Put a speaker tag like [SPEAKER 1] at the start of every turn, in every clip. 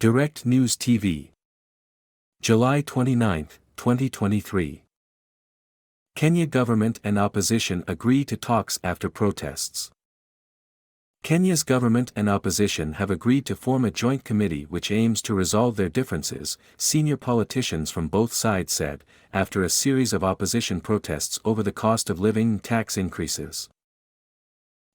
[SPEAKER 1] Direct News TV. July 29, 2023. Kenya government and opposition agree to talks after protests. Kenya's government and opposition have agreed to form a joint committee which aims to resolve their differences, senior politicians from both sides said, after a series of opposition protests over the cost of living and tax increases.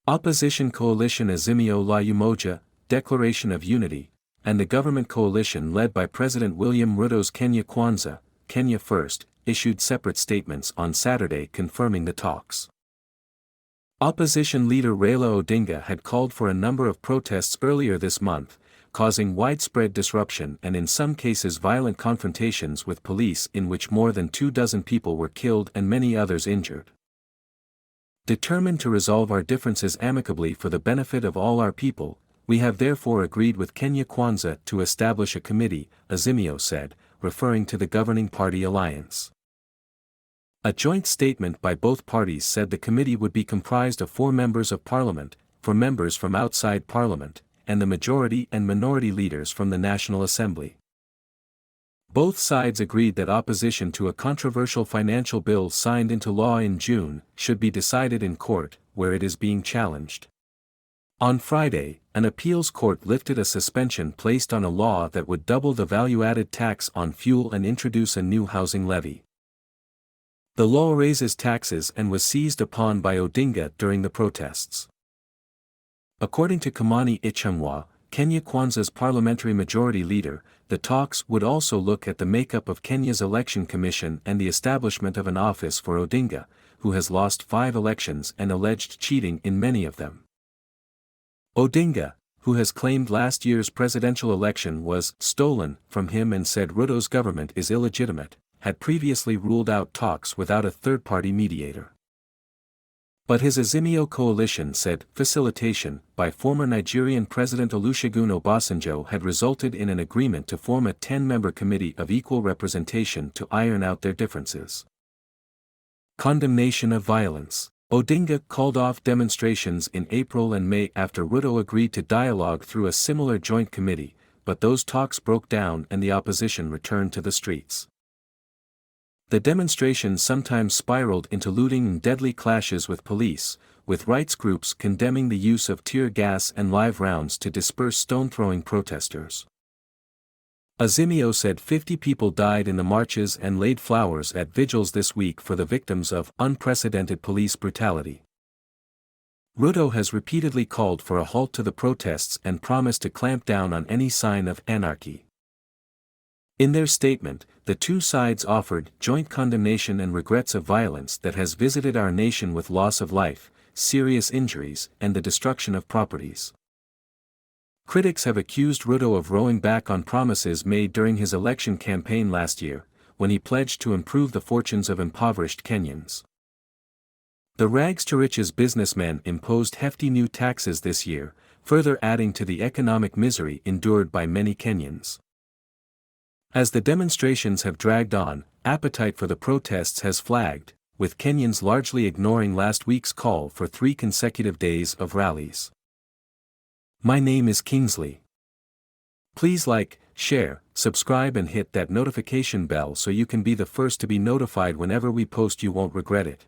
[SPEAKER 1] Opposition coalition Azimio la Umoja, Declaration of Unity, and the government coalition led by President William Ruto's Kenya Kwanza, Kenya First, issued separate statements on Saturday confirming the talks. Opposition leader Raila Odinga had called for a number of protests earlier this month, causing widespread disruption and in some cases violent confrontations with police in which more than 24 people were killed and many others injured. Determined to resolve our differences amicably for the benefit of all our people, we have therefore agreed with Kenya Kwanza to establish a committee, Azimio said, referring to the governing party alliance. A joint statement by both parties said the committee would be comprised of 4 members of parliament, 4 members from outside parliament, and the majority and minority leaders from the National Assembly. Both sides agreed that opposition to a controversial financial bill signed into law in June should be decided in court, where it is being challenged. On Friday, an appeals court lifted a suspension placed on a law that would double the value-added tax on fuel and introduce a new housing levy. The law raises taxes and was seized upon by Odinga during the protests. According to Kimani Ichung'wah, Kenya Kwanza's parliamentary majority leader, the talks would also look at the makeup of Kenya's election commission and the establishment of an office for Odinga, who has lost 5 elections and alleged cheating in many of them. Odinga, who has claimed last year's presidential election was stolen from him and said Ruto's government is illegitimate, had previously ruled out talks without a third-party mediator. But his Azimio coalition said facilitation by former Nigerian President Olusegun Obasanjo had resulted in an agreement to form a 10-member committee of equal representation to iron out their differences. Condemnation of violence. Odinga called off demonstrations in April and May after Ruto agreed to dialogue through a similar joint committee, but those talks broke down and the opposition returned to the streets. The demonstrations sometimes spiraled into looting and deadly clashes with police, with rights groups condemning the use of tear gas and live rounds to disperse stone-throwing protesters. Azimio said 50 people died in the marches and laid flowers at vigils this week for the victims of unprecedented police brutality. Ruto has repeatedly called for a halt to the protests and promised to clamp down on any sign of anarchy. In their statement, the two sides offered joint condemnation and regrets of violence that has visited our nation with loss of life, serious injuries, and the destruction of properties. Critics have accused Ruto of rowing back on promises made during his election campaign last year, when he pledged to improve the fortunes of impoverished Kenyans. The rags-to-riches businessmen imposed hefty new taxes this year, further adding to the economic misery endured by many Kenyans. As the demonstrations have dragged on, appetite for the protests has flagged, with Kenyans largely ignoring last week's call for 3 consecutive days of rallies. My name is Kingsley. Please like, share, subscribe and hit that notification bell so you can be the first to be notified whenever we post. You won't regret it.